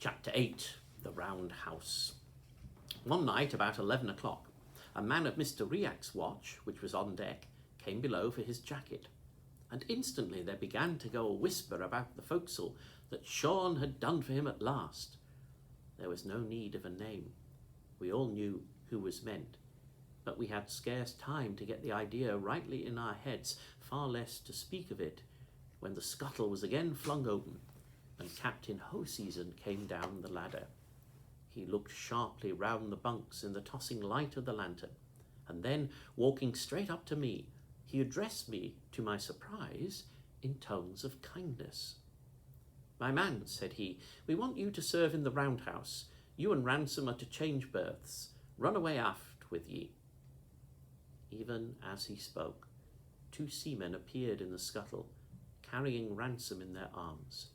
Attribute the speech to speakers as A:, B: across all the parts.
A: Chapter 8. The Round House. One night about 11 o'clock, a man of Mr. Riac's watch, which was on deck, came below for his jacket, and instantly there began to go a whisper about the forecastle that Sean had done for him at last. There was no need of a name. We all knew who was meant, but we had scarce time to get the idea rightly in our heads, far less to speak of it, when the scuttle was again flung open, and Captain Hoseason came down the ladder. He looked sharply round the bunks in the tossing light of the lantern, and then, walking straight up to me, he addressed me, to my surprise, in tones of kindness. "My man," said he, "we want you to serve in the roundhouse. You and Ransom are to change berths. Run away aft with ye." Even as he spoke, 2 seamen appeared in the scuttle, carrying Ransom in their arms,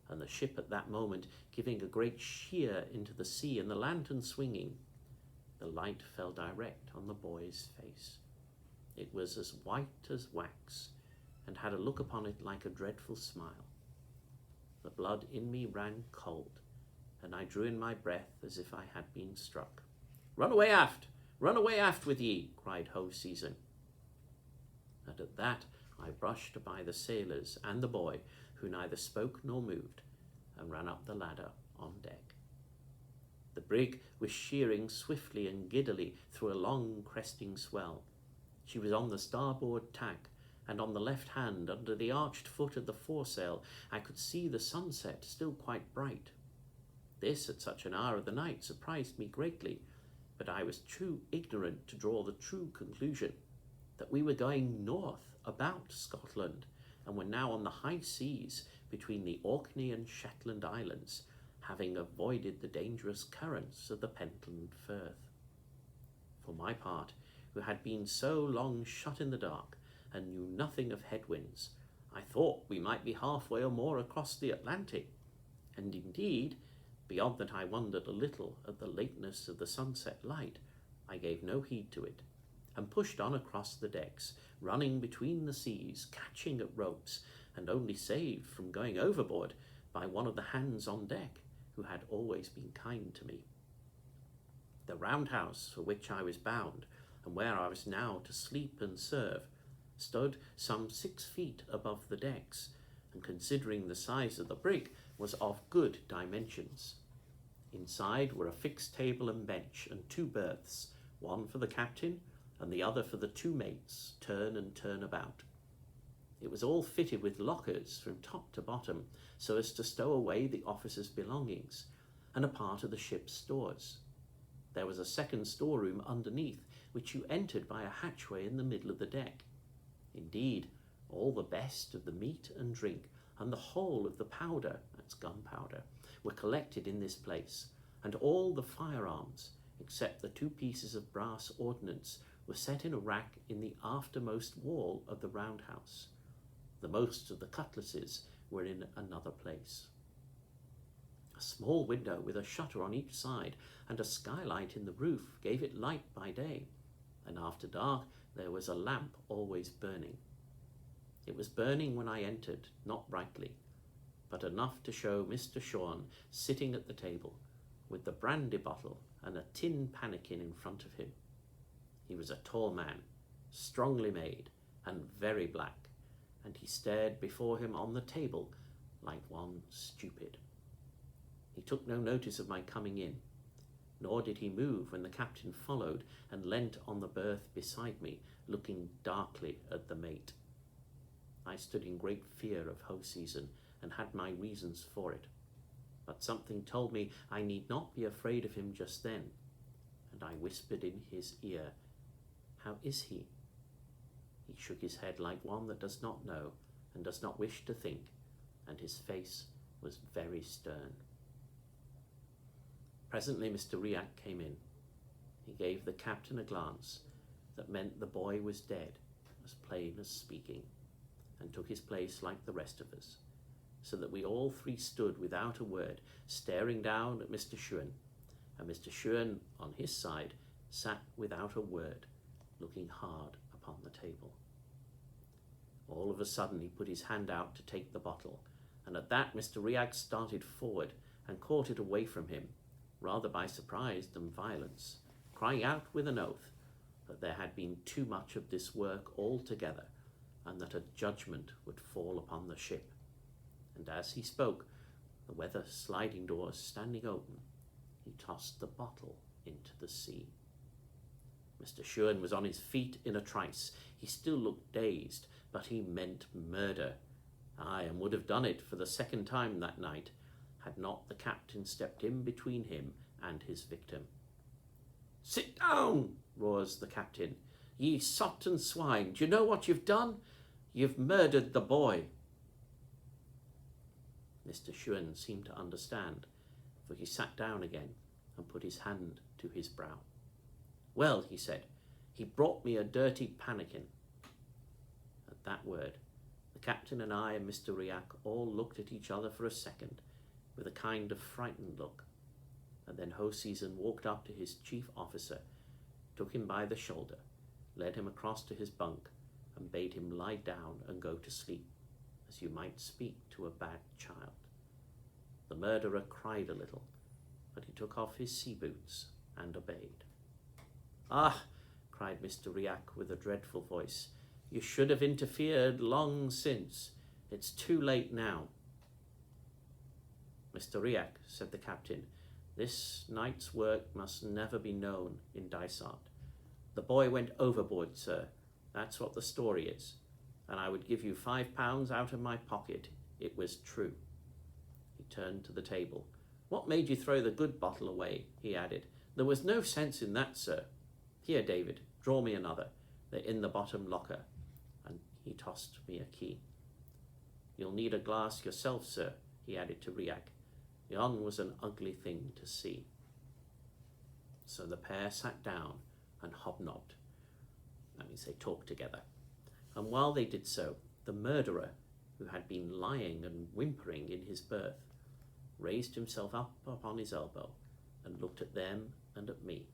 A: and the ship at that moment giving a great sheer into the sea and the lantern swinging, the light fell direct on the boy's face. It was as white as wax, and had a look upon it like a dreadful smile. The blood in me ran cold, and I drew in my breath as if I had been struck. "Run away aft! Run away aft with ye!" cried Hoseason. And at that I brushed by the sailors and the boy, who neither spoke nor moved, and ran up the ladder on deck. The brig was sheering swiftly and giddily through a long cresting swell. She was on the starboard tack, and on the left hand, under the arched foot of the foresail, I could see the sunset still quite bright. This, at such an hour of the night, surprised me greatly, but I was too ignorant to draw the true conclusion that we were going north about Scotland, and were now on the high seas between the Orkney and Shetland Islands, having avoided the dangerous currents of the Pentland Firth. For my part, who had been so long shut in the dark, and knew nothing of headwinds, I thought we might be halfway or more across the Atlantic, and indeed, beyond that I wondered a little at the lateness of the sunset light, I gave no heed to it, and pushed on across the decks, running between the seas, catching at ropes, and only saved from going overboard by one of the hands on deck, who had always been kind to me. The roundhouse for which I was bound, and where I was now to sleep and serve, stood some 6 feet above the decks, and considering the size of the brig, was of good dimensions. Inside were a fixed table and bench, and 2 berths, one for the captain, and the other for the 2 mates, turn and turn about. It was all fitted with lockers from top to bottom, so as to stow away the officers' belongings, and a part of the ship's stores. There was a second storeroom underneath, which you entered by a hatchway in the middle of the deck. Indeed, all the best of the meat and drink, and the whole of the powder, that's gunpowder, were collected in this place, and all the firearms, except the 2 pieces of brass ordnance, were set in a rack in the aftermost wall of the roundhouse. The most of the cutlasses were in another place. A small window with a shutter on each side and a skylight in the roof gave it light by day, and after dark there was a lamp always burning. It was burning when I entered, not brightly, but enough to show Mr. Sean sitting at the table, with the brandy bottle and a tin pannikin in front of him. He was a tall man, strongly made, and very black, and he stared before him on the table like one stupid. He took no notice of my coming in, nor did he move when the captain followed and leant on the berth beside me, looking darkly at the mate. I stood in great fear of Hoseason, and had my reasons for it, but something told me I need not be afraid of him just then, and I whispered in his ear, "How is he?" He shook his head like one that does not know and does not wish to think, and his face was very stern. Presently Mr. Riac came in. He gave the captain a glance that meant the boy was dead, as plain as speaking, and took his place like the rest of us, so that we all 3 stood without a word, staring down at Mr. Shuan, and Mr. Shuan, on his side, sat without a word, looking hard upon the table. All of a sudden he put his hand out to take the bottle, and at that Mr. Riac started forward, and caught it away from him, rather by surprise than violence, crying out with an oath that there had been too much of this work altogether, and that a judgment would fall upon the ship. And as he spoke, the weather sliding doors standing open, he tossed the bottle into the sea. Mr. Shuan was on his feet in a trice. He still looked dazed, but he meant murder. Aye, and would have done it for the second time that night, had not the captain stepped in between him and his victim. "Sit down," roars the captain. "Ye sot and swine, do you know what you've done? You've murdered the boy." Mr. Shuan seemed to understand, for he sat down again and put his hand to his brow. "Well," he said, "he brought me a dirty pannikin." At that word, the captain and I and Mr. Riak all looked at each other for a second with a kind of frightened look, and then Hoseason walked up to his chief officer, took him by the shoulder, led him across to his bunk, and bade him lie down and go to sleep, as you might speak to a bad child. The murderer cried a little, but he took off his sea boots and obeyed. "Ah," cried Mr. Riak with a dreadful voice, "you should have interfered long since. It's too late now." "Mr. Riak," said the captain, "this night's work must never be known in Dysart. The boy went overboard, sir. That's what the story is. And I would give you £5 out of my pocket. It was true." He turned to the table. "What made you throw the good bottle away?" he added. "There was no sense in that, sir. Here, David, draw me another. They're in the bottom locker." And he tossed me a key. "You'll need a glass yourself, sir," he added to Riak. Yon was an ugly thing to see. So the pair sat down and hobnobbed. That means they talked together. And while they did so, the murderer, who had been lying and whimpering in his berth, raised himself up upon his elbow and looked at them and at me.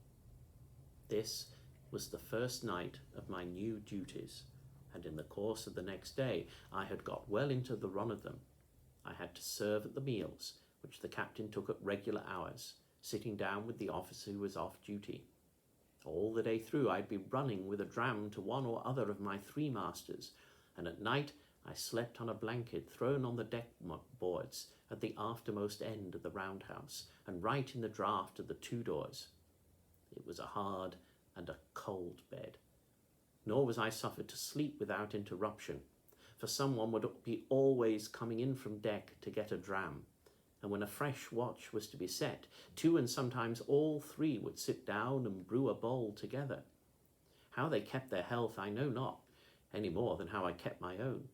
A: This was the first night of my new duties, and in the course of the next day I had got well into the run of them. I had to serve at the meals, which the captain took at regular hours, sitting down with the officer who was off duty. All the day through I'd be running with a dram to one or other of my 3 masters, and at night I slept on a blanket thrown on the deck boards at the aftermost end of the roundhouse, and right in the draught of the 2 doors. It was a hard and a cold bed, nor was I suffered to sleep without interruption, for someone would be always coming in from deck to get a dram, and when a fresh watch was to be set, 2 and sometimes all 3 would sit down and brew a bowl together. How they kept their health I know not, any more than how I kept my own.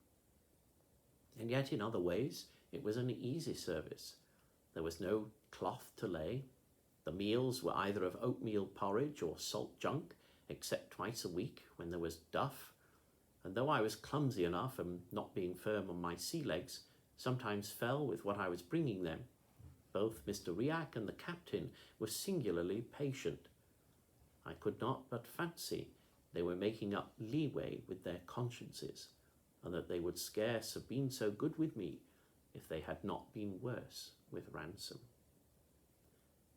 A: And yet in other ways it was an easy service. There was no cloth to lay. The meals were either of oatmeal porridge or salt junk, except twice a week when there was duff, and though I was clumsy enough and not being firm on my sea legs, sometimes fell with what I was bringing them, both Mr. Riak and the captain were singularly patient. I could not but fancy they were making up leeway with their consciences, and that they would scarce have been so good with me if they had not been worse with Ransom.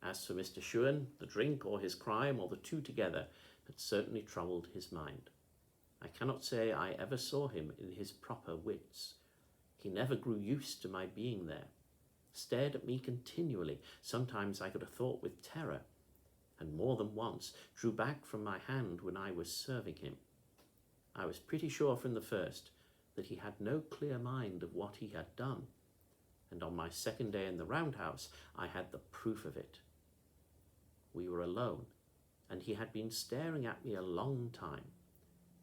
A: As for Mr. Shuan, the drink or his crime or the 2 together had certainly troubled his mind. I cannot say I ever saw him in his proper wits. He never grew used to my being there, stared at me continually, sometimes I could have thought with terror, and more than once drew back from my hand when I was serving him. I was pretty sure from the first that he had no clear mind of what he had done, and on my second day in the roundhouse I had the proof of it. We were alone, and he had been staring at me a long time,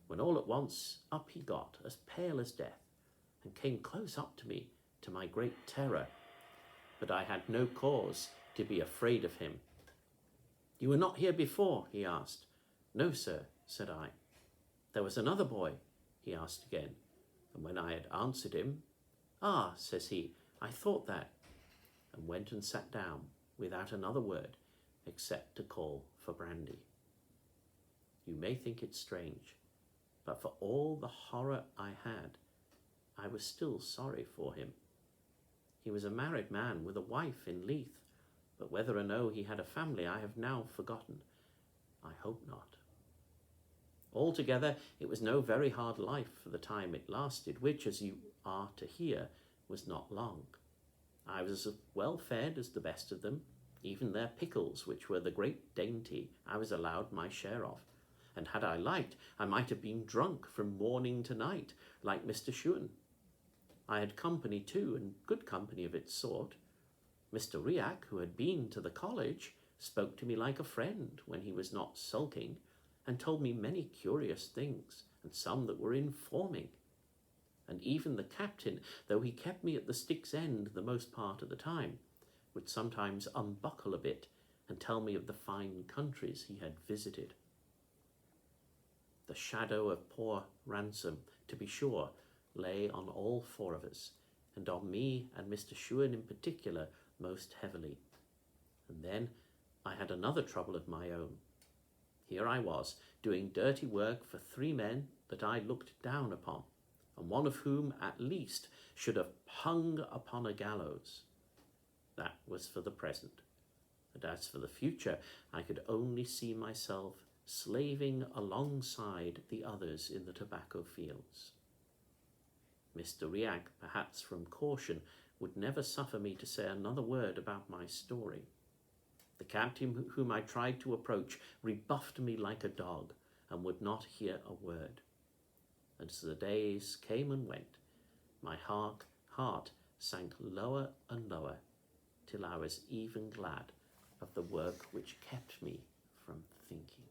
A: when all at once up he got, as pale as death, and came close up to me, to my great terror. But I had no cause to be afraid of him. "You were not here before?" he asked. "No, sir," said I. "There was another boy?" he asked again, and when I had answered him, "Ah," says he, "I thought that," and went and sat down without another word, except to call for brandy. You may think it strange, but for all the horror I had, I was still sorry for him. He was a married man with a wife in Leith, but whether or no he had a family I have now forgotten. I hope not. Altogether, it was no very hard life for the time it lasted, which, as you are to hear, was not long. I was as well fed as the best of them. Even their pickles, which were the great dainty, I was allowed my share of, and had I liked, I might have been drunk from morning to night, like Mr. Shuan. I had company too, and good company of its sort. Mr. Riak, who had been to the college, spoke to me like a friend when he was not sulking, and told me many curious things, and some that were informing. And even the captain, though he kept me at the stick's end the most part of the time, would sometimes unbuckle a bit and tell me of the fine countries he had visited. The shadow of poor Ransom, to be sure, lay on all four of us, and on me and Mr. Shuan in particular most heavily. And then I had another trouble of my own. Here I was, doing dirty work for 3 men that I looked down upon, and one of whom at least should have hung upon a gallows. That was for the present, and as for the future, I could only see myself slaving alongside the others in the tobacco fields. Mr. Riak, perhaps from caution, would never suffer me to say another word about my story. The captain whom I tried to approach rebuffed me like a dog, and would not hear a word. And as the days came and went, my heart sank lower and lower, till I was even glad of the work which kept me from thinking.